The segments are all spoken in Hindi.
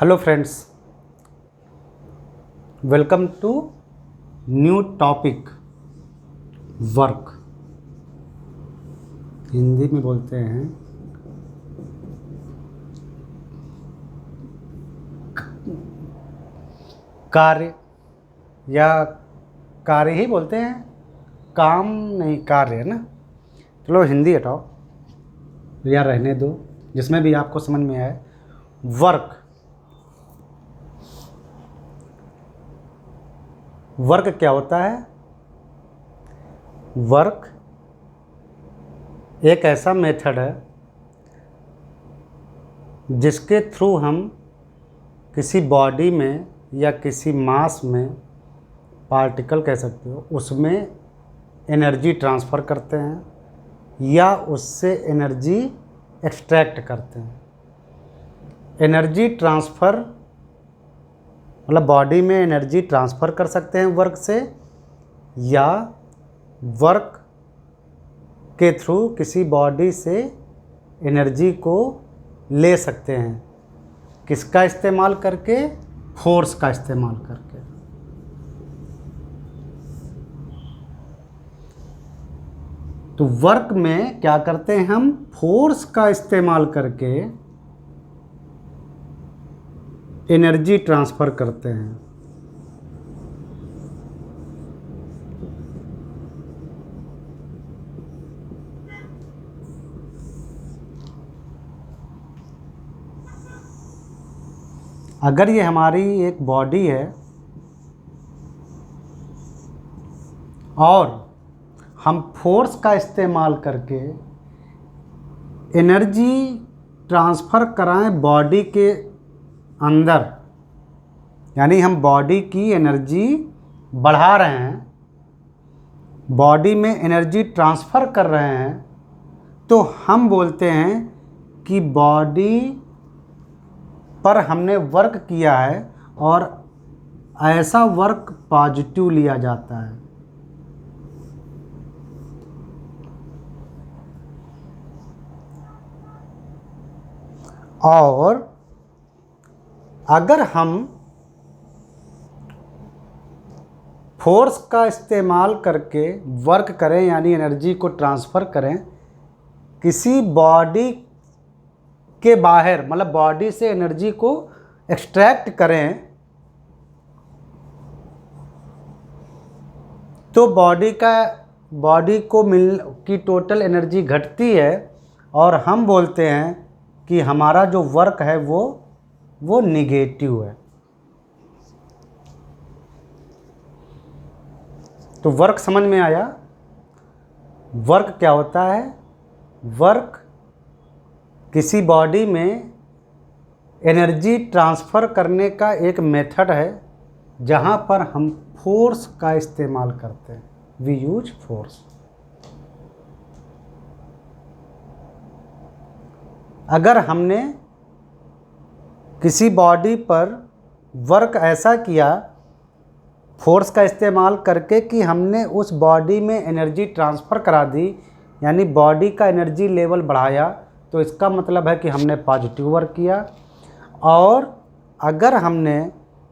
Hello friends, welcome to new topic work. Hindi में बोलते हैं कार्य, या कार्य ही बोलते हैं, काम नहीं, कार्य है ना। चलो हिंदी हटाओ या रहने दो, जिसमें भी आपको समझ में आए। वर्क, वर्क क्या होता है? वर्क एक ऐसा मेथड है जिसके थ्रू हम किसी बॉडी में या किसी मास में, पार्टिकल कह सकते हो, उसमें एनर्जी ट्रांसफ़र करते हैं या उससे एनर्जी एक्सट्रैक्ट करते हैं। एनर्जी ट्रांसफ़र मतलब बॉडी में एनर्जी ट्रांसफ़र कर सकते हैं वर्क से, या वर्क के थ्रू किसी बॉडी से एनर्जी को ले सकते हैं। किसका इस्तेमाल करके? फोर्स का इस्तेमाल करके। तो वर्क में क्या करते हैं हम? फोर्स का इस्तेमाल करके एनर्जी ट्रांसफ़र करते हैं। अगर ये हमारी एक बॉडी है और हम फोर्स का इस्तेमाल करके एनर्जी ट्रांसफ़र कराएं बॉडी के अंदर, यानी हम बॉडी की एनर्जी बढ़ा रहे हैं, बॉडी में एनर्जी ट्रांसफ़र कर रहे हैं, तो हम बोलते हैं कि बॉडी पर हमने वर्क किया है और ऐसा वर्क पॉजिटिव लिया जाता है। और अगर हम फोर्स का इस्तेमाल करके वर्क करें, यानी एनर्जी को ट्रांसफ़र करें किसी बॉडी के बाहर, मतलब बॉडी से एनर्जी को एक्सट्रैक्ट करें, तो बॉडी को की टोटल एनर्जी घटती है और हम बोलते हैं कि हमारा जो वर्क है वो निगेटिव है। तो वर्क समझ में आया? वर्क क्या होता है? वर्क किसी बॉडी में एनर्जी ट्रांसफ़र करने का एक मेथड है जहाँ पर हम फोर्स का इस्तेमाल करते हैं। We use force. अगर हमने किसी बॉडी पर वर्क ऐसा किया फोर्स का इस्तेमाल करके कि हमने उस बॉडी में एनर्जी ट्रांसफ़र करा दी, यानी बॉडी का एनर्जी लेवल बढ़ाया, तो इसका मतलब है कि हमने पॉजिटिव वर्क किया। और अगर हमने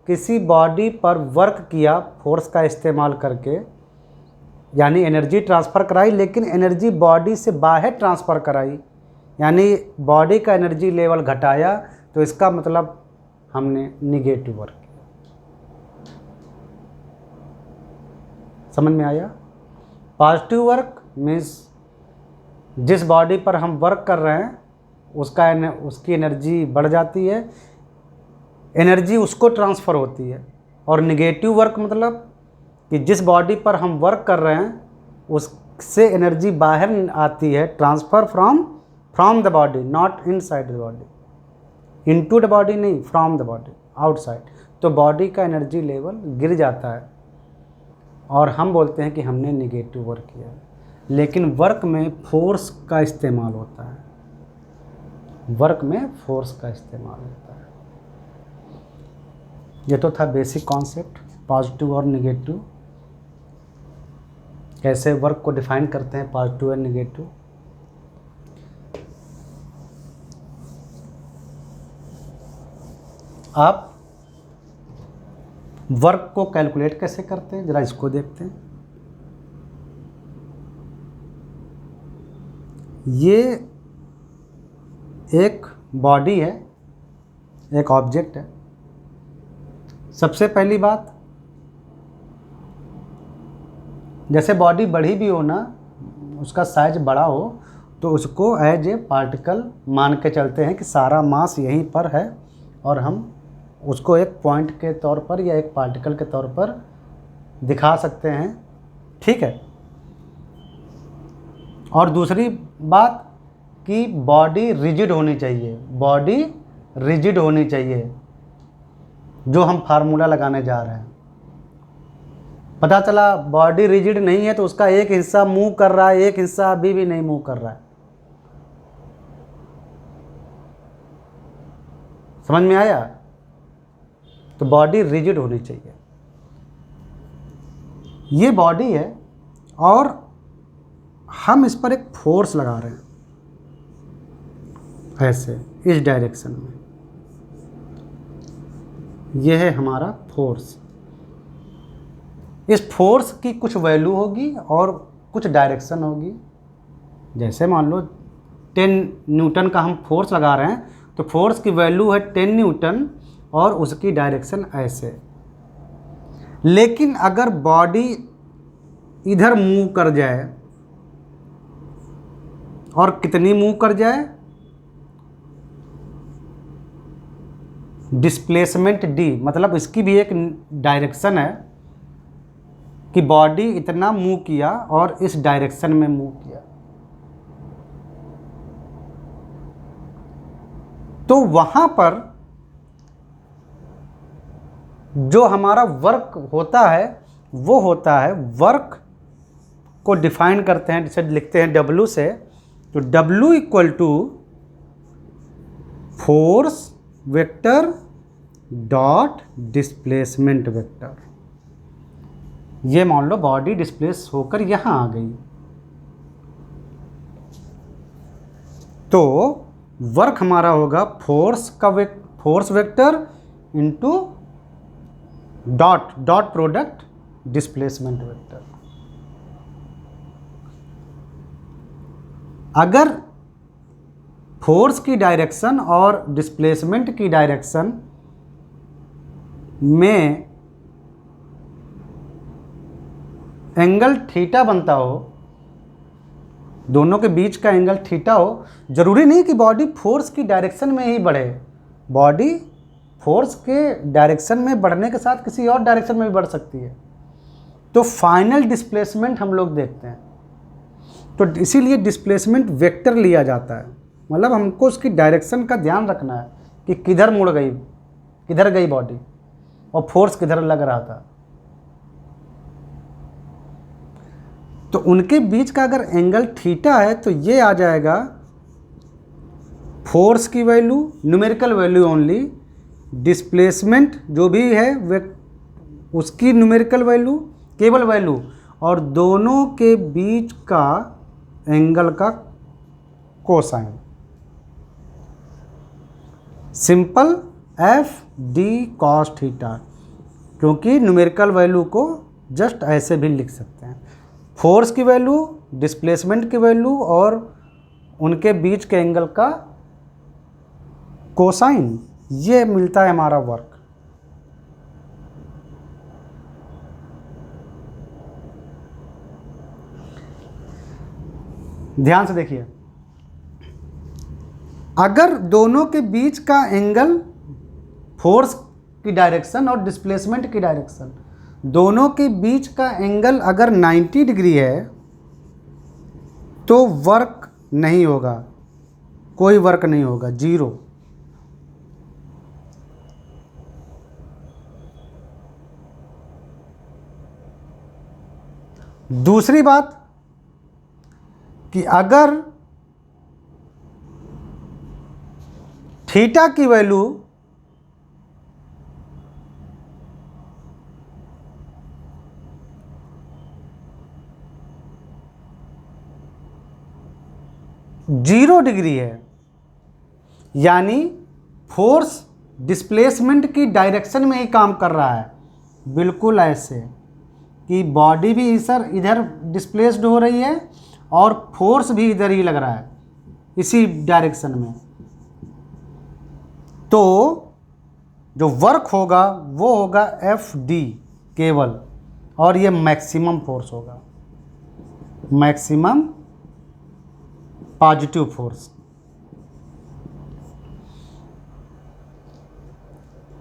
किसी बॉडी पर वर्क किया फोर्स का इस्तेमाल करके, यानी एनर्जी ट्रांसफ़र कराई, लेकिन एनर्जी बॉडी से बाहर ट्रांसफ़र कराई, यानी बॉडी का एनर्जी लेवल घटाया, तो इसका मतलब हमने निगेटिव वर्क किया। समझ में आया? पॉजिटिव वर्क मीन्स जिस बॉडी पर हम वर्क कर रहे हैं उसकी एनर्जी बढ़ जाती है, एनर्जी उसको ट्रांसफ़र होती है। और निगेटिव वर्क मतलब कि जिस बॉडी पर हम वर्क कर रहे हैं उससे एनर्जी बाहर आती है, transfer from the body, not inside the body, into the body नहीं, फ्रॉम द बॉडी, आउटसाइड। तो बॉडी का एनर्जी लेवल गिर जाता है और हम बोलते हैं कि हमने निगेटिव वर्क किया है। लेकिन वर्क में फोर्स का इस्तेमाल होता है, वर्क में फोर्स का इस्तेमाल होता है। ये तो था बेसिक कॉन्सेप्ट, पॉजिटिव और निगेटिव, कैसे वर्क को डिफाइन करते हैं पॉजिटिव और निगेटिव। आप वर्क को कैलकुलेट कैसे करते हैं, ज़रा इसको देखते हैं। ये एक बॉडी है, एक ऑब्जेक्ट है। सबसे पहली बात, जैसे बॉडी बड़ी भी हो ना, उसका साइज बड़ा हो, तो उसको एज ए पार्टिकल मान के चलते हैं कि सारा मास यहीं पर है, और हम उसको एक पॉइंट के तौर पर या एक पार्टिकल के तौर पर दिखा सकते हैं, ठीक है। और दूसरी बात कि बॉडी रिजिड होनी चाहिए, बॉडी रिजिड होनी चाहिए, जो हम फार्मूला लगाने जा रहे हैं। पता चला बॉडी रिजिड नहीं है तो उसका एक हिस्सा मूव कर रहा है, एक हिस्सा अभी भी नहीं मूव कर रहा है। समझ में आया? तो बॉडी रिजिड होनी चाहिए। ये बॉडी है और हम इस पर एक फोर्स लगा रहे हैं, ऐसे इस डायरेक्शन में। यह है हमारा फोर्स। इस फोर्स की कुछ वैल्यू होगी और कुछ डायरेक्शन होगी। जैसे मान लो 10 न्यूटन का हम फोर्स लगा रहे हैं, तो फोर्स की वैल्यू है 10 न्यूटन और उसकी डायरेक्शन ऐसे। लेकिन अगर बॉडी इधर मूव कर जाए, और कितनी मूव कर जाए, डिस्प्लेसमेंट डी, मतलब इसकी भी एक डायरेक्शन है कि बॉडी इतना मूव किया और इस डायरेक्शन में मूव किया। तो वहां पर जो हमारा वर्क होता है वो होता है, वर्क को डिफाइन करते हैं, जिसे लिखते हैं W से। तो W equal to force vector dot displacement vector. ये मान लो बॉडी डिस्प्लेस होकर यहां आ गई, तो वर्क हमारा होगा force vector into dot product displacement vector. अगर फोर्स की डायरेक्शन और डिस्प्लेसमेंट की डायरेक्शन में एंगल थीटा बनता हो, दोनों के बीच का एंगल थीटा हो, जरूरी नहीं कि बॉडी फोर्स की डायरेक्शन में ही बढ़े। बॉडी फोर्स के डायरेक्शन में बढ़ने के साथ किसी और डायरेक्शन में भी बढ़ सकती है। तो फाइनल डिस्प्लेसमेंट हम लोग देखते हैं, तो इसीलिए डिस्प्लेसमेंट वेक्टर लिया जाता है। मतलब हमको उसकी डायरेक्शन का ध्यान रखना है कि किधर मुड़ गई, किधर गई बॉडी, और फोर्स किधर लग रहा था। तो उनके बीच का अगर एंगल थीटा है तो ये आ जाएगा फोर्स की value, numerical value only, displacement जो भी है वे उसकी न्यूमेरिकल वैल्यू, केवल वैल्यू, और दोनों के बीच का एंगल का cosine. Simple F D cos theta, क्योंकि न्यूमेरिकल वैल्यू को जस्ट ऐसे भी लिख सकते हैं। फोर्स की वैल्यू, डिस्प्लेसमेंट की वैल्यू और उनके बीच के एंगल का कोसाइन, ये मिलता है हमारा वर्क। ध्यान से देखिए, अगर दोनों के बीच का एंगल, फोर्स की डायरेक्शन और डिस्प्लेसमेंट की डायरेक्शन, दोनों के बीच का एंगल अगर 90 डिग्री है तो वर्क नहीं होगा, कोई वर्क नहीं होगा, जीरो। दूसरी बात कि अगर थीटा की वैल्यू जीरो डिग्री है, यानी फोर्स डिस्प्लेसमेंट की डायरेक्शन में ही काम कर रहा है, बिल्कुल ऐसे कि बॉडी भी सर इधर डिस्प्लेस्ड हो रही है और फोर्स भी इधर ही लग रहा है इसी डायरेक्शन में। तो जो वर्क होगा वो होगा FD केवल, और ये मैक्सिमम फोर्स होगा, मैक्सिमम पॉजिटिव फोर्स।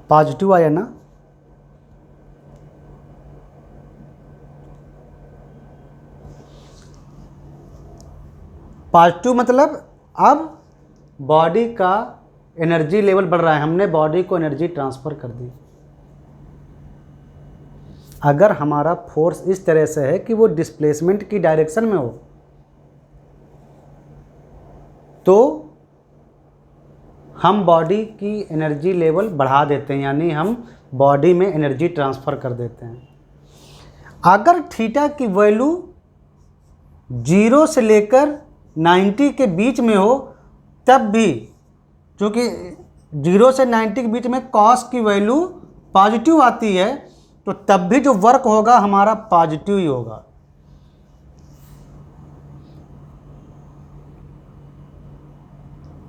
पॉजिटिव आया ना? पॉजिटिव मतलब अब बॉडी का एनर्जी लेवल बढ़ रहा है, हमने बॉडी को एनर्जी ट्रांसफ़र कर दी। अगर हमारा फोर्स इस तरह से है कि वो डिस्प्लेसमेंट की डायरेक्शन में हो, तो हम बॉडी की एनर्जी लेवल बढ़ा देते हैं, यानी हम बॉडी में एनर्जी ट्रांसफ़र कर देते हैं। अगर थीटा की वैल्यू 0 से लेकर 90 के बीच में हो, तब भी, क्योंकि 0 से 90 के बीच में कॉस की वैल्यू पॉजिटिव आती है, तो तब भी जो वर्क होगा हमारा पॉजिटिव ही होगा।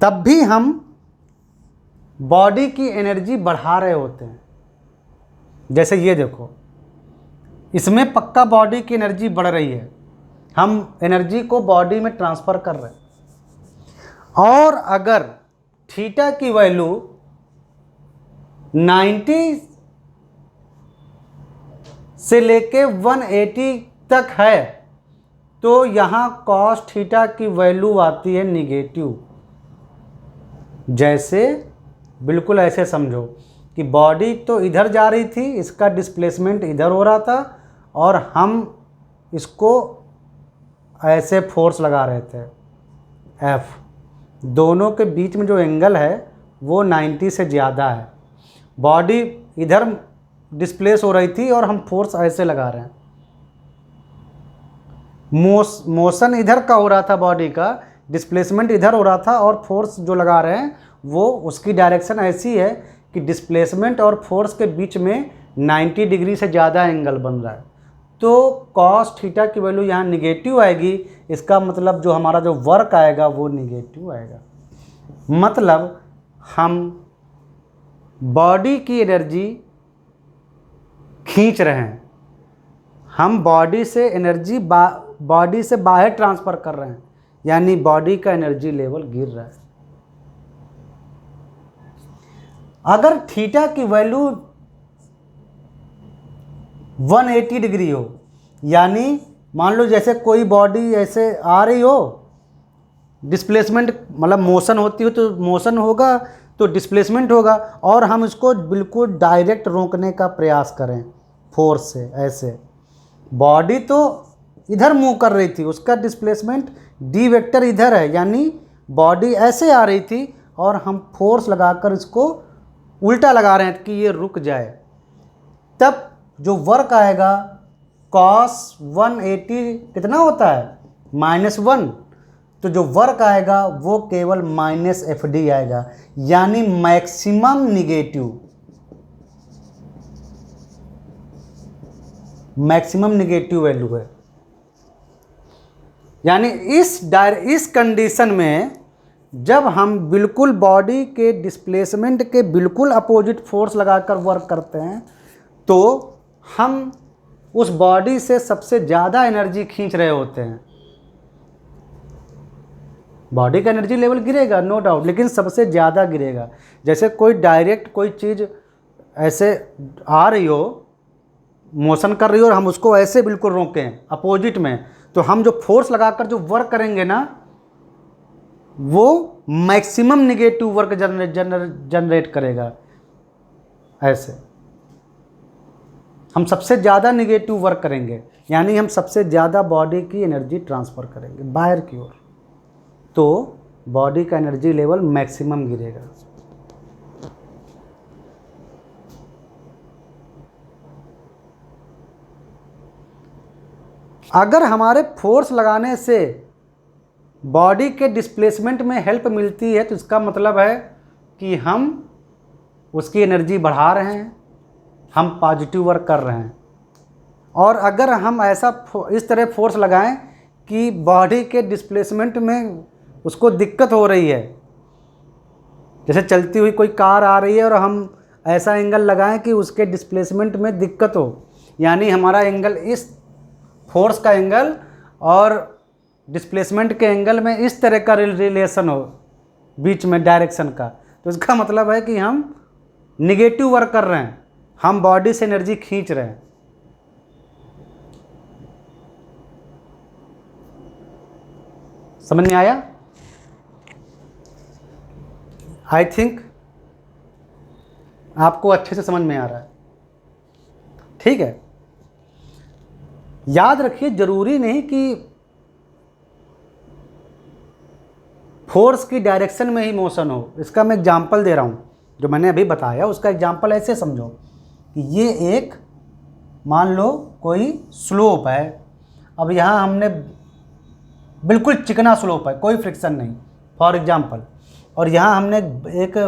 तब भी हम बॉडी की एनर्जी बढ़ा रहे होते हैं। जैसे ये देखो, इसमें पक्का बॉडी की एनर्जी बढ़ रही है, हम एनर्जी को बॉडी में ट्रांसफ़र कर रहे हैं। और अगर थीटा की वैल्यू 90 से लेके 180 तक है, तो यहाँ कॉस थीटा की वैल्यू आती है निगेटिव। जैसे बिल्कुल ऐसे समझो कि बॉडी तो इधर जा रही थी, इसका डिस्प्लेसमेंट इधर हो रहा था, और हम इसको ऐसे फोर्स लगा रहे थे F। दोनों के बीच में जो एंगल है वो 90 से ज़्यादा है। बॉडी इधर डिस्प्लेस हो रही थी और हम फोर्स ऐसे लगा रहे हैं। मोशन इधर का हो रहा था, बॉडी का डिस्प्लेसमेंट इधर हो रहा था, और फोर्स जो लगा रहे हैं वो उसकी डायरेक्शन ऐसी है कि डिस्प्लेसमेंट और फोर्स के बीच में 90 डिग्री से ज़्यादा एंगल बन रहा है। तो कॉस थीटा की वैल्यू यहाँ निगेटिव आएगी। इसका मतलब जो हमारा जो वर्क आएगा वो निगेटिव आएगा। मतलब हम बॉडी की एनर्जी खींच रहे हैं, हम बॉडी से एनर्जी बॉडी से बाहर ट्रांसफ़र कर रहे हैं, यानी बॉडी का एनर्जी लेवल गिर रहा है। अगर थीटा की वैल्यू 180 डिग्री हो, यानी मान लो जैसे कोई बॉडी ऐसे आ रही हो, डिस्प्लेसमेंट मतलब मोशन होती हो तो मोशन होगा तो डिस्प्लेसमेंट होगा, और हम इसको बिल्कुल डायरेक्ट रोकने का प्रयास करें फोर्स से। ऐसे बॉडी तो इधर मूव कर रही थी, उसका डिस्प्लेसमेंट डी वेक्टर इधर है, यानी बॉडी ऐसे आ रही थी और हम फोर्स लगाकर इसको उल्टा लगा रहे हैं कि ये रुक जाए। तब जो वर्क आएगा cos 180 कितना होता है, -1, तो जो वर्क आएगा वो केवल -FD आएगा, यानी maximum negative, maximum negative value है। यानी इस कंडीशन में जब हम बिल्कुल बॉडी के डिस्प्लेसमेंट के बिल्कुल अपोजिट फोर्स लगाकर वर्क करते हैं, तो हम उस बॉडी से सबसे ज़्यादा एनर्जी खींच रहे होते हैं। बॉडी का एनर्जी लेवल गिरेगा नो डाउट, लेकिन सबसे ज़्यादा गिरेगा। जैसे कोई डायरेक्ट कोई चीज़ ऐसे आ रही हो, मोशन कर रही हो, और हम उसको ऐसे बिल्कुल रोकें अपोजिट में, तो हम जो फोर्स लगाकर जो वर्क करेंगे ना, वो मैक्सिमम निगेटिव वर्क जनरेट करेगा। ऐसे हम सबसे ज़्यादा निगेटिव वर्क करेंगे, यानी हम सबसे ज़्यादा बॉडी की एनर्जी ट्रांसफ़र करेंगे बाहर की ओर, तो बॉडी का एनर्जी लेवल मैक्सिमम गिरेगा। अगर हमारे फोर्स लगाने से बॉडी के डिस्प्लेसमेंट में हेल्प मिलती है, तो इसका मतलब है कि हम उसकी एनर्जी बढ़ा रहे हैं, हम पॉजिटिव वर्क कर रहे हैं। और अगर हम ऐसा इस तरह फोर्स लगाएं कि बॉडी के डिस्प्लेसमेंट में उसको दिक्कत हो रही है, जैसे चलती हुई कोई कार आ रही है और हम ऐसा एंगल लगाएं कि उसके डिस्प्लेसमेंट में दिक्कत हो, यानी हमारा एंगल इस फोर्स का एंगल और डिस्प्लेसमेंट के एंगल में इस तरह का रिलेशन हो बीच में डायरेक्शन का, तो इसका मतलब है कि हम निगेटिव वर्क कर रहे हैं, हम बॉडी से एनर्जी खींच रहे हैं। समझ में आया? आई थिंक आपको अच्छे से समझ में आ रहा है। ठीक है, याद रखिए जरूरी नहीं कि फोर्स की डायरेक्शन में ही मोशन हो। इसका मैं एग्जांपल दे रहा हूँ, जो मैंने अभी बताया उसका एग्जांपल ऐसे समझो कि ये एक, मान लो कोई स्लोप है। अब यहाँ हमने बिल्कुल चिकना स्लोप है, कोई फ्रिक्शन नहीं फॉर एग्जांपल, और यहाँ हमने एक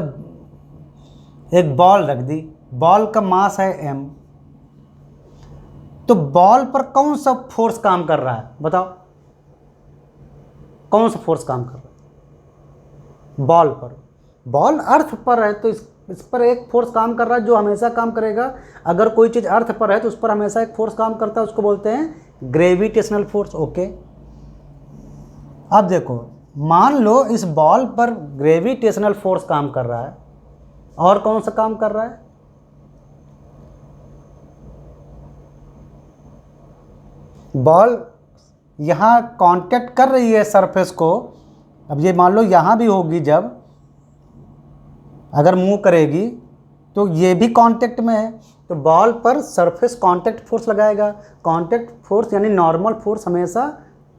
बॉल रख दी, बॉल का मास है m, तो बॉल पर कौन सा फोर्स काम कर रहा है बताओ? कौन सा फोर्स काम कर रहा है बॉल पर? बॉल अर्थ पर है तो इस पर एक फोर्स काम कर रहा है जो हमेशा काम करेगा। अगर कोई चीज़ अर्थ पर है तो उस पर हमेशा एक फोर्स काम करता है, उसको बोलते हैं ग्रेविटेशनल फोर्स। ओके, अब देखो, मान लो इस बॉल पर ग्रेविटेशनल फोर्स काम कर रहा है, और कौन सा काम कर रहा है? बॉल यहाँ कांटेक्ट कर रही है सरफेस को। अब ये मान लो यहाँ भी होगी, जब अगर मूव करेगी तो ये भी कांटेक्ट में है, तो बॉल पर सरफेस कांटेक्ट फोर्स लगाएगा। कांटेक्ट फोर्स यानी नॉर्मल फोर्स हमेशा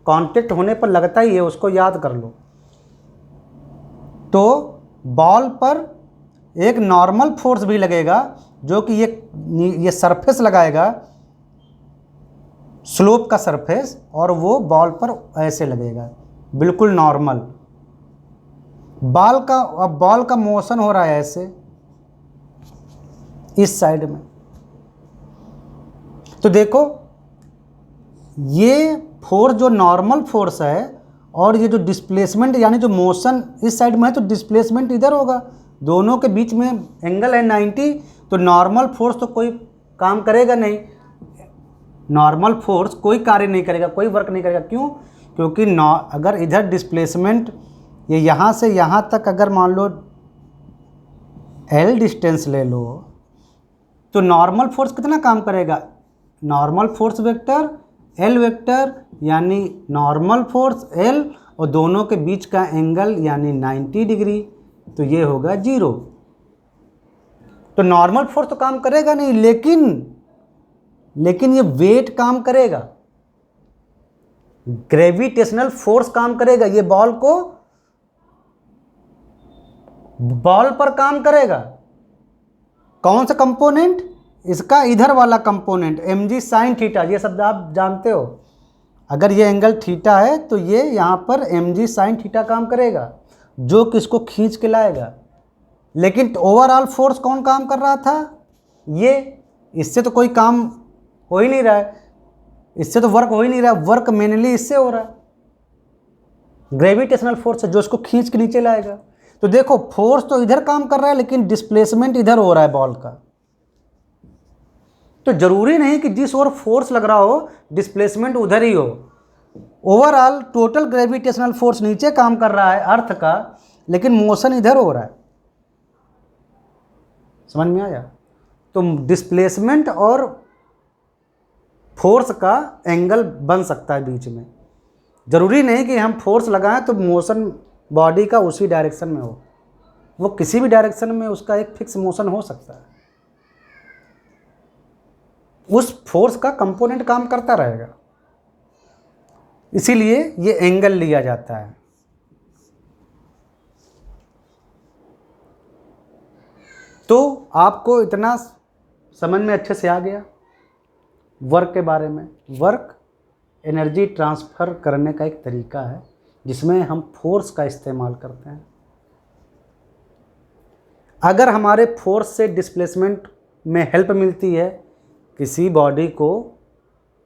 कांटेक्ट होने पर लगता ही है, उसको याद कर लो। तो बॉल पर एक नॉर्मल फोर्स भी लगेगा जो कि ये सरफेस लगाएगा, स्लोप का सरफेस, और वो बॉल पर ऐसे लगेगा बिल्कुल नॉर्मल। अब बॉल का मोशन हो रहा है ऐसे इस साइड में, तो देखो ये फोर्स जो नॉर्मल फोर्स है और ये जो डिस्प्लेसमेंट यानी जो मोशन इस साइड में है, तो डिस्प्लेसमेंट इधर होगा। दोनों के बीच में एंगल है 90, तो नॉर्मल फोर्स तो कोई काम करेगा नहीं, नॉर्मल फोर्स कोई कार्य नहीं करेगा, कोई वर्क नहीं करेगा। क्यों? क्योंकि अगर इधर डिस्प्लेसमेंट ये यहाँ से यहाँ तक अगर मान लो L डिस्टेंस ले लो, तो नॉर्मल फोर्स कितना काम करेगा? Normal force vector L vector, यानी नॉर्मल फोर्स L और दोनों के बीच का एंगल यानी 90 डिग्री, तो ये होगा 0। तो नॉर्मल फोर्स तो काम करेगा नहीं, लेकिन ये वेट काम करेगा, ग्रेविटेशनल फोर्स काम करेगा, ये बॉल पर काम करेगा। कौन सा कंपोनेंट? इसका इधर वाला कंपोनेंट mg sin थीटा, ये शब्द आप जानते हो। अगर ये एंगल थीटा है तो ये यहाँ पर mg sin थीटा काम करेगा, जो कि इसको खींच के लाएगा। लेकिन ओवरऑल फोर्स कौन काम कर रहा था? ये। इससे तो कोई काम हो ही नहीं रहा है, इससे तो वर्क हो ही नहीं रहा है, वर्क मेनली इससे हो रहा है, ग्रेविटेशनल फोर्स है जो इसको खींच के नीचे लाएगा। तो देखो फोर्स तो इधर काम कर रहा है, लेकिन डिस्प्लेसमेंट इधर हो रहा है बॉल का। तो जरूरी नहीं कि जिस ओर फोर्स लग रहा हो डिस्प्लेसमेंट उधर ही हो। ओवरऑल टोटल ग्रेविटेशनल फोर्स नीचे काम कर रहा है अर्थ का, लेकिन मोशन इधर हो रहा है। समझ में आया? तो डिस्प्लेसमेंट और फोर्स का एंगल बन सकता है बीच में। जरूरी नहीं कि हम फोर्स लगाएं तो मोशन बॉडी का उसी डायरेक्शन में हो, वो किसी भी डायरेक्शन में उसका एक फिक्स मोशन हो सकता है, उस फोर्स का कंपोनेंट काम करता रहेगा, इसीलिए ये एंगल लिया जाता है। तो आपको इतना समझ में अच्छे से आ गया वर्क के बारे में। वर्क एनर्जी ट्रांसफ़र करने का एक तरीका है जिसमें हम फोर्स का इस्तेमाल करते हैं। अगर हमारे फोर्स से डिस्प्लेसमेंट में हेल्प मिलती है, किसी बॉडी को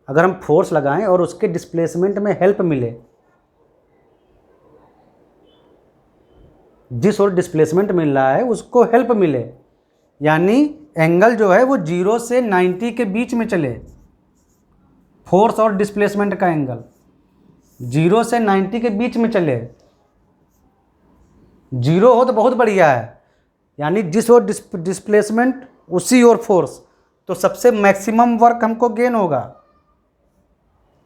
अगर हम फोर्स लगाएं और उसके डिस्प्लेसमेंट में हेल्प मिले, जिस और डिस्प्लेसमेंट मिल रहा है उसको हेल्प मिले, यानी एंगल जो है वो 0 से 90 के बीच में चले, फोर्स और डिस्प्लेसमेंट का एंगल 0 से 90 के बीच में चले। 0 हो तो बहुत बढ़िया है, यानी जिस ओर डिस्प्लेसमेंट उसी ओर फोर्स, तो सबसे मैक्सिमम वर्क हमको गेन होगा,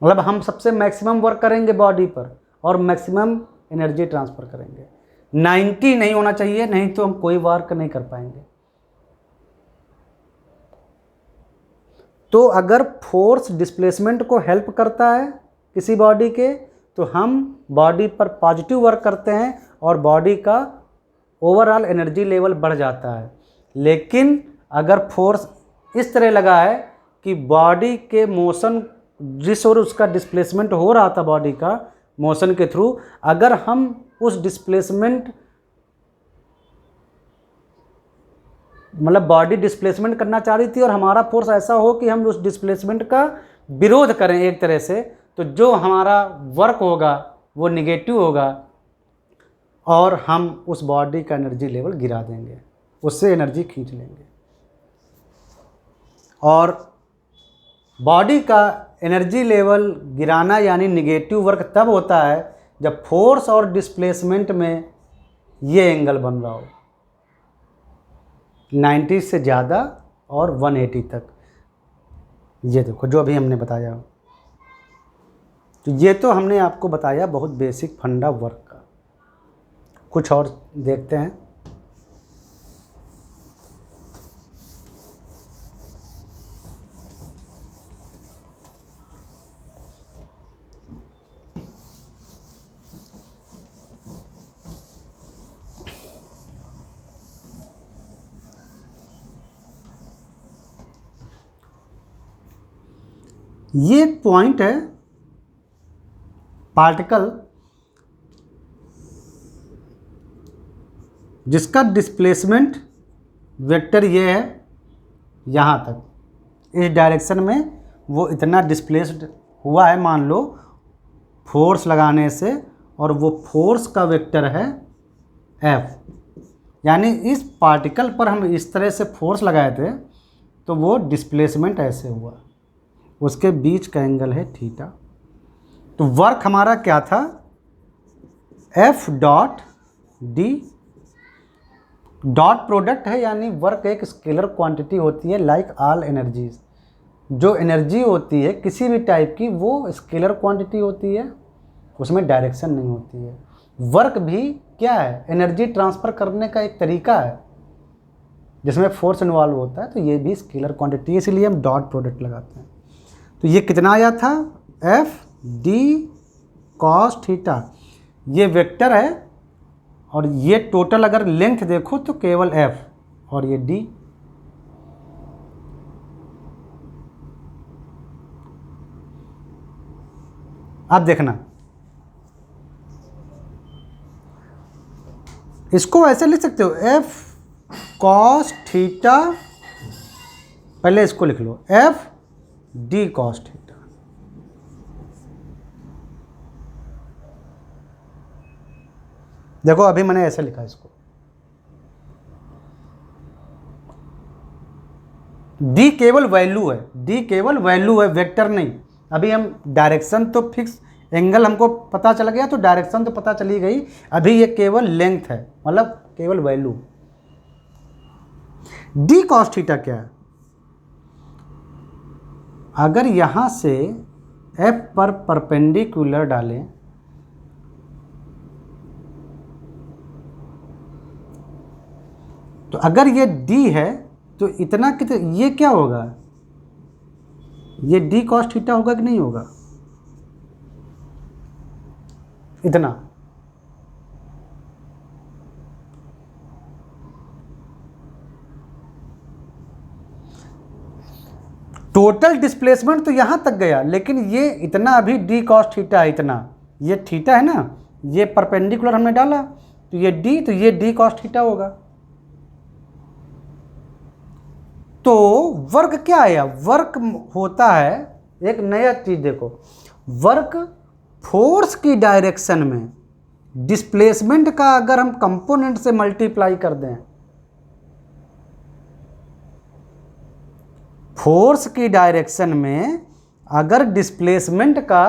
मतलब हम सबसे मैक्सिमम वर्क करेंगे बॉडी पर और मैक्सिमम एनर्जी ट्रांसफ़र करेंगे। 90 नहीं होना चाहिए, नहीं तो हम कोई वर्क नहीं कर पाएंगे। तो अगर फोर्स डिस्प्लेसमेंट को हेल्प करता है किसी बॉडी के, तो हम बॉडी पर पॉजिटिव वर्क करते हैं और बॉडी का ओवरऑल एनर्जी लेवल बढ़ जाता है। लेकिन अगर फोर्स इस तरह लगा है कि बॉडी के मोशन, जिस ओर उसका डिस्प्लेसमेंट हो रहा था बॉडी का मोशन के थ्रू, अगर हम उस डिस्प्लेसमेंट मतलब बॉडी डिस्प्लेसमेंट करना चाह रही थी और हमारा फोर्स ऐसा हो कि हम उस डिस्प्लेसमेंट का विरोध करें एक तरह से, तो जो हमारा वर्क होगा वो निगेटिव होगा और हम उस बॉडी का एनर्जी लेवल गिरा देंगे, उससे एनर्जी खींच लेंगे। और बॉडी का एनर्जी लेवल गिराना यानी निगेटिव वर्क तब होता है जब फोर्स और डिस्प्लेसमेंट में ये एंगल बन रहा हो 90 से ज़्यादा और 180 तक। ये देखो जो अभी हमने बताया, तो ये तो हमने आपको बताया बहुत बेसिक फंडा वर्क का। कुछ और देखते हैं। ये एक पॉइंट है, पार्टिकल जिसका डिस्प्लेसमेंट वेक्टर ये है यहाँ तक, इस डायरेक्शन में वो इतना डिस्प्लेस्ड हुआ है मान लो फोर्स लगाने से, और वो फोर्स का वेक्टर है F, यानी इस पार्टिकल पर हम इस तरह से फोर्स लगाए थे तो वो डिस्प्लेसमेंट ऐसे हुआ, उसके बीच का एंगल है थीटा। तो वर्क हमारा क्या था, F dot D, dot product है, यानी वर्क एक स्केलर क्वांटिटी होती है लाइक ऑल एनर्जीज। जो एनर्जी होती है किसी भी टाइप की वो स्केलर क्वांटिटी होती है, उसमें डायरेक्शन नहीं होती है। वर्क भी क्या है, एनर्जी ट्रांसफ़र करने का एक तरीका है जिसमें फोर्स इन्वॉल्व होता है, तो ये भी स्केलर क्वांटिटी है, इसलिए हम डॉट प्रोडक्ट लगाते हैं। तो ये कितना आया था, एफ डी कॉस थीटा, ये वेक्टर है, और ये टोटल अगर लेंथ देखो तो केवल एफ और ये डी। अब देखना, इसको ऐसे लिख सकते हो, एफ कॉस थीटा, पहले इसको लिख लो, एफ डी कॉस थीटा। देखो अभी मैंने ऐसे लिखा इसको, डी केवल वैल्यू है, डी केवल वैल्यू है, वेक्टर नहीं। अभी हम डायरेक्शन तो फिक्स, एंगल हमको पता चल गया तो डायरेक्शन तो पता चली गई, अभी ये केवल लेंथ है, मतलब केवल वैल्यू। डी कॉस थीटा क्या है, अगर यहाँ से एफ पर परपेंडिकुलर डालें तो अगर ये डी है तो इतना कितना, ये क्या होगा, ये डी कॉस थीटा होगा कि नहीं होगा, इतना। टोटल डिस्प्लेसमेंट तो यहां तक गया, लेकिन ये इतना अभी डी कॉस थीटा है, इतना ये थीटा है ना, ये परपेंडिकुलर हमने डाला तो ये डी, तो ये डी कॉस थीटा होगा। तो वर्क क्या आया, वर्क होता है एक नया चीज, देखो वर्क फोर्स की डायरेक्शन में डिस्प्लेसमेंट का अगर हम कंपोनेंट से मल्टीप्लाई कर दें, फोर्स की डायरेक्शन में अगर डिस्प्लेसमेंट का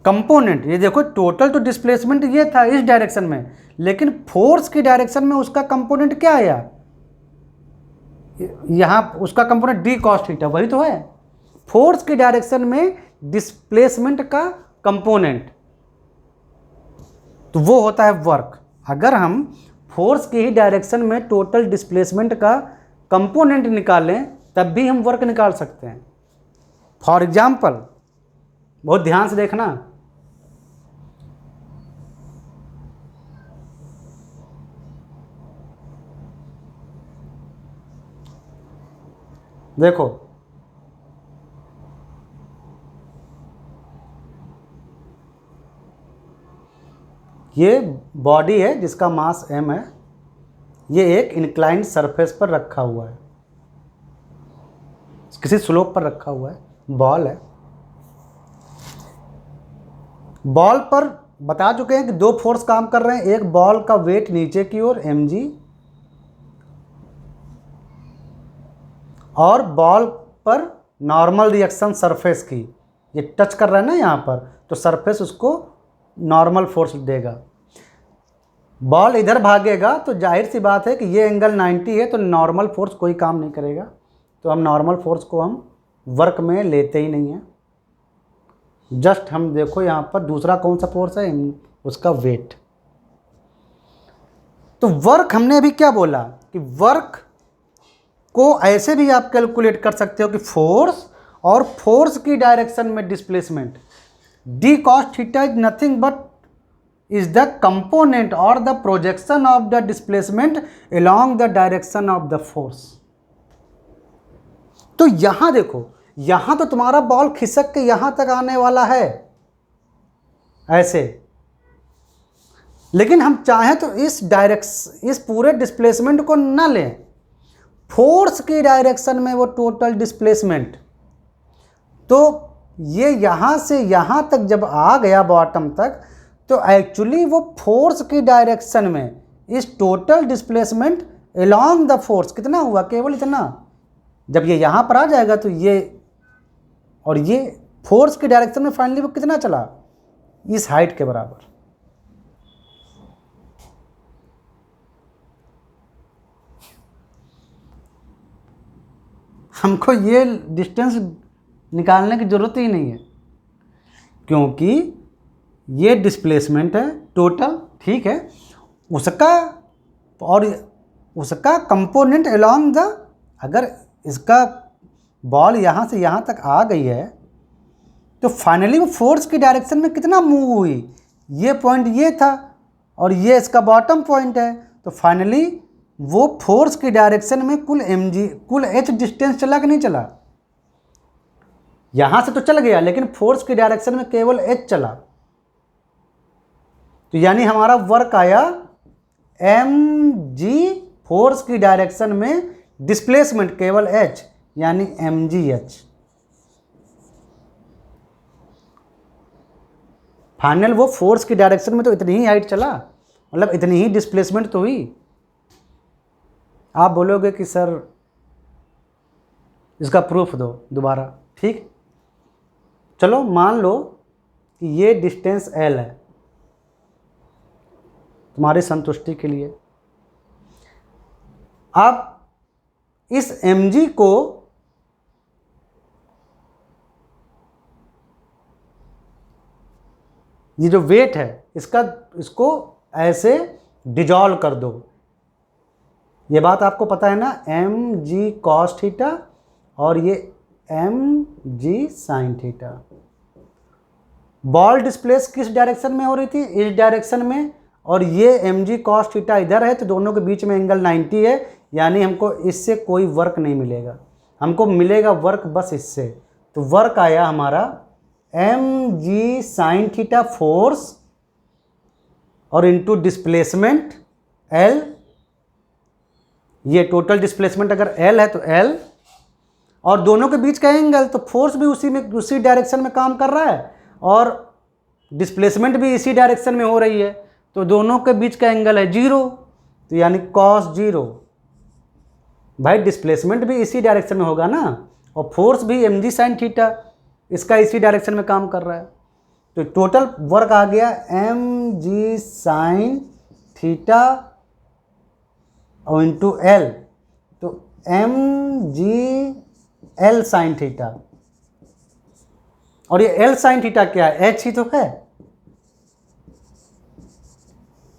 कंपोनेंट, ये देखो टोटल तो डिस्प्लेसमेंट ये था इस डायरेक्शन में, लेकिन फोर्स की डायरेक्शन में उसका कंपोनेंट क्या आया, यहां उसका कंपोनेंट डी कॉस थीटा, वही तो है फोर्स की डायरेक्शन में डिस्प्लेसमेंट का कंपोनेंट, तो वो होता है वर्क। अगर हम फोर्स की ही डायरेक्शन में टोटल डिस्प्लेसमेंट का कंपोनेंट निकालें तब भी हम वर्क निकाल सकते हैं। फॉर एग्जाम्पल, बहुत ध्यान से देखना, देखो ये बॉडी है जिसका मास m है, ये एक इंक्लाइंड सरफेस पर रखा हुआ है, किसी स्लोप पर रखा हुआ है, बॉल है। बॉल पर बता चुके हैं कि दो फोर्स काम कर रहे हैं, एक बॉल का वेट नीचे की ओर mg, और बॉल पर नॉर्मल रिएक्शन सरफेस की, ये टच कर रहा है ना यहाँ पर, तो सरफेस उसको नॉर्मल फोर्स देगा। बॉल इधर भागेगा तो जाहिर सी बात है कि ये एंगल 90 है, तो नॉर्मल फोर्स कोई काम नहीं करेगा, तो हम नॉर्मल फोर्स को हम वर्क में लेते ही नहीं हैं। जस्ट हम देखो यहाँ पर दूसरा कौन सा फोर्स है, उसका वेट। तो वर्क हमने अभी क्या बोला कि वर्क को ऐसे भी आप कैलकुलेट कर सकते हो कि फोर्स और फोर्स की डायरेक्शन में displacement, D cos theta is nothing but is the component और the projection of the displacement along the direction of the force. तो यहां देखो, यहां तो तुम्हारा बॉल खिसक के यहां तक आने वाला है ऐसे, लेकिन हम चाहें तो इस पूरे डिस्प्लेसमेंट को ना लें, फोर्स की डायरेक्शन में वो टोटल डिस्प्लेसमेंट, तो ये यहां से यहां तक जब आ गया बॉटम तक, तो एक्चुअली वो फोर्स की डायरेक्शन में इस total displacement along the force कितना हुआ, केवल इतना। जब ये यहां पर आ जाएगा तो ये और ये फोर्स की डायरेक्शन में फाइनली वो कितना चला, इस हाइट के बराबर। हमको ये डिस्टेंस निकालने की ज़रूरत ही नहीं है, क्योंकि ये डिस्प्लेसमेंट है टोटल, ठीक है, उसका और उसका कंपोनेंट अलोंग द, अगर इसका बॉल यहाँ से यहाँ तक आ गई है तो फाइनली वो फोर्स की डायरेक्शन में कितना मूव हुई, ये पॉइंट ये था और ये इसका बॉटम पॉइंट है, तो फाइनली वो फोर्स की डायरेक्शन में कुल कुल h डिस्टेंस चला कि नहीं चला, यहां से तो चल गया लेकिन फोर्स की डायरेक्शन में केवल h चला, तो यानी हमारा वर्क आया mg, फोर्स की डायरेक्शन में डिस्प्लेसमेंट केवल h, यानी mgh। फाइनल वो फोर्स की डायरेक्शन में तो इतनी ही हाइट चला, मतलब इतनी ही डिस्प्लेसमेंट तो हुई। आप बोलोगे कि सर इसका प्रूफ दो दोबारा, ठीक, चलो मान लो कि ये डिस्टेंस L है तुम्हारी संतुष्टि के लिए। अब इस mg को ये जो वेट है इसको ऐसे डिजॉल्व कर दो, ये बात आपको पता है ना, mg cos थीटा और ये mg sin theta. Ball displace किस डायरेक्शन में हो रही थी, इस डायरेक्शन में, और ये mg cos थीटा इधर है, तो दोनों के बीच में एंगल 90 है, यानी हमको इससे कोई वर्क नहीं मिलेगा, हमको मिलेगा वर्क बस इससे। तो वर्क आया हमारा mg sin थीटा फोर्स और इनटू डिस्प्लेसमेंट L ये टोटल डिस्प्लेसमेंट अगर एल है तो एल, और दोनों के बीच का एंगल, तो फोर्स भी उसी डायरेक्शन में काम कर रहा है और डिस्प्लेसमेंट भी इसी डायरेक्शन में हो रही है, तो दोनों के बीच का एंगल है 0, तो यानी cos 0। भाई डिस्प्लेसमेंट भी इसी डायरेक्शन में होगा ना, और फोर्स भी mg sin थीटा इसका इसी डायरेक्शन में काम कर रहा है, तो टोटल वर्क आ गया mg sin थीटा और इंटू एल, तो mg l sin थीटा, और ये l sin थीटा क्या है, h ही तो है,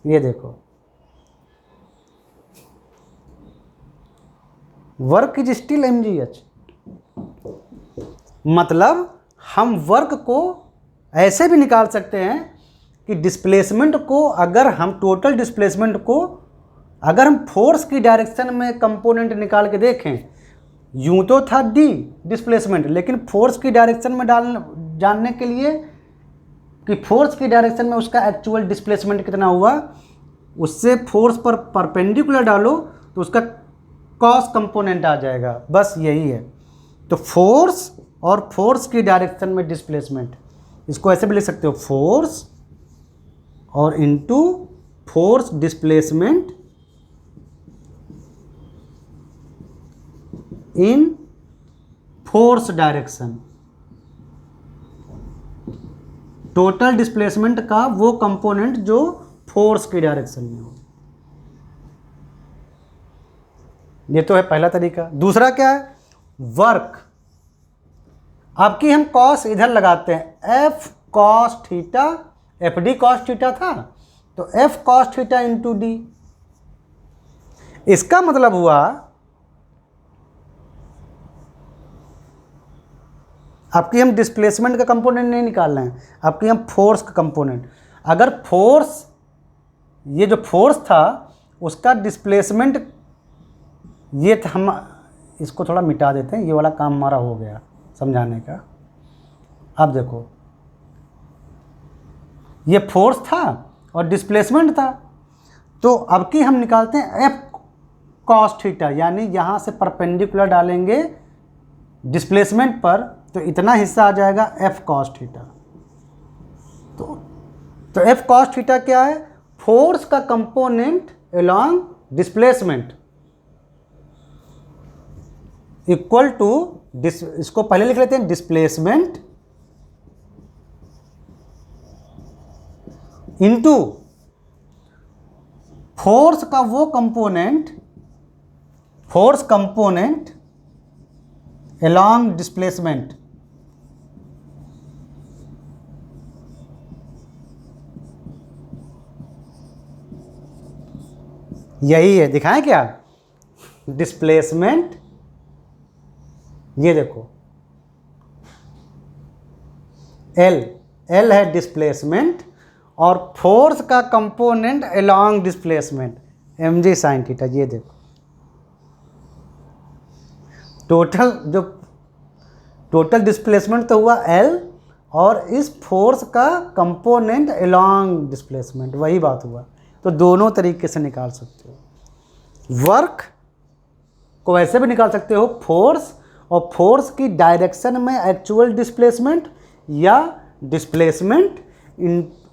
ये देखो वर्क इज स्टिल mgh। मतलब हम वर्क को ऐसे भी निकाल सकते हैं कि डिस्प्लेसमेंट को, अगर हम टोटल डिस्प्लेसमेंट को अगर हम फोर्स की डायरेक्शन में कंपोनेंट निकाल के देखें, यूं तो था d डिस्प्लेसमेंट, लेकिन फोर्स की डायरेक्शन में जानने के लिए कि फोर्स की डायरेक्शन में उसका एक्चुअल डिस्प्लेसमेंट कितना हुआ, उससे फोर्स पर परपेंडिकुलर डालो तो उसका कॉस कंपोनेंट आ जाएगा, बस यही है। तो फोर्स और फोर्स की डायरेक्शन में डिस्प्लेसमेंट, इसको ऐसे भी लिख सकते हो, फोर्स और into force displacement in force direction, total displacement का वो कंपोनेंट जो फोर्स की डायरेक्शन में हो। ये तो है पहला तरीका। दूसरा क्या है, वर्क। आपकी हम कॉस इधर लगाते हैं, F cos theta, F D cos theta था, तो F cos theta into D. इसका मतलब हुआ आपकी हम डिस्प्लेसमेंट का कंपोनेंट नहीं निकाल रहे हैं, आपकी हम फोर्स का कंपोनेंट। अगर फोर्स, ये जो फोर्स था उसका डिस्प्लेसमेंट ये था, हम इसको थोड़ा मिटा देते हैं, ये वाला काम हमारा हो गया समझाने का। अब देखो ये फोर्स था और डिस्प्लेसमेंट था, तो अब की हम निकालते हैं एफ कॉस थीटा, यानी यहाँ से परपेंडिकुलर डालेंगे डिस्प्लेसमेंट पर, तो इतना हिस्सा आ जाएगा एफ कॉस थीटा। तो एफ कॉस थीटा क्या है, फोर्स का component along displacement equal to, इसको पहले लिख लेते हैं, डिस्प्लेसमेंट इनटू फोर्स का वो component, force component along displacement. यही है, दिखाएं क्या, डिस्प्लेसमेंट, ये देखो एल है डिस्प्लेसमेंट और फोर्स का component along displacement mg sin theta. ये देखो टोटल डिस्प्लेसमेंट तो हुआ L, और इस फोर्स का कंपोनेंट अलोंग डिस्प्लेसमेंट, वही बात हुआ। तो दोनों तरीके से निकाल सकते हो। वर्क को ऐसे भी निकाल सकते हो, फोर्स और फोर्स की डायरेक्शन में एक्चुअल डिस्प्लेसमेंट, या डिस्प्लेसमेंट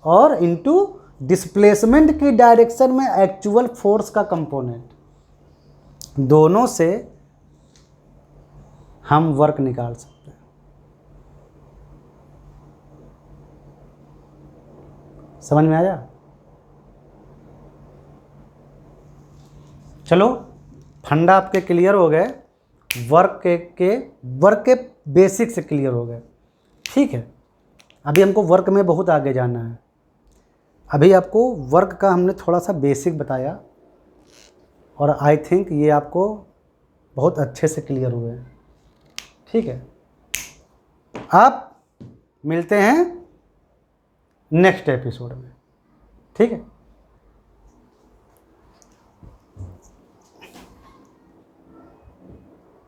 और इनटू डिस्प्लेसमेंट की डायरेक्शन में एक्चुअल फोर्स का कंपोनेंट। दोनों से हम वर्क निकाल सकते हैं। समझ में आया? चलो फंडा आपके क्लियर हो गए, वर्क के बेसिक से क्लियर हो गए। ठीक है, अभी हमको वर्क में बहुत आगे जाना है। अभी आपको वर्क का हमने थोड़ा सा बेसिक बताया और आई थिंक ये आपको बहुत अच्छे से क्लियर हुए हैं। ठीक है, आप मिलते हैं नेक्स्ट एपिसोड में। ठीक है।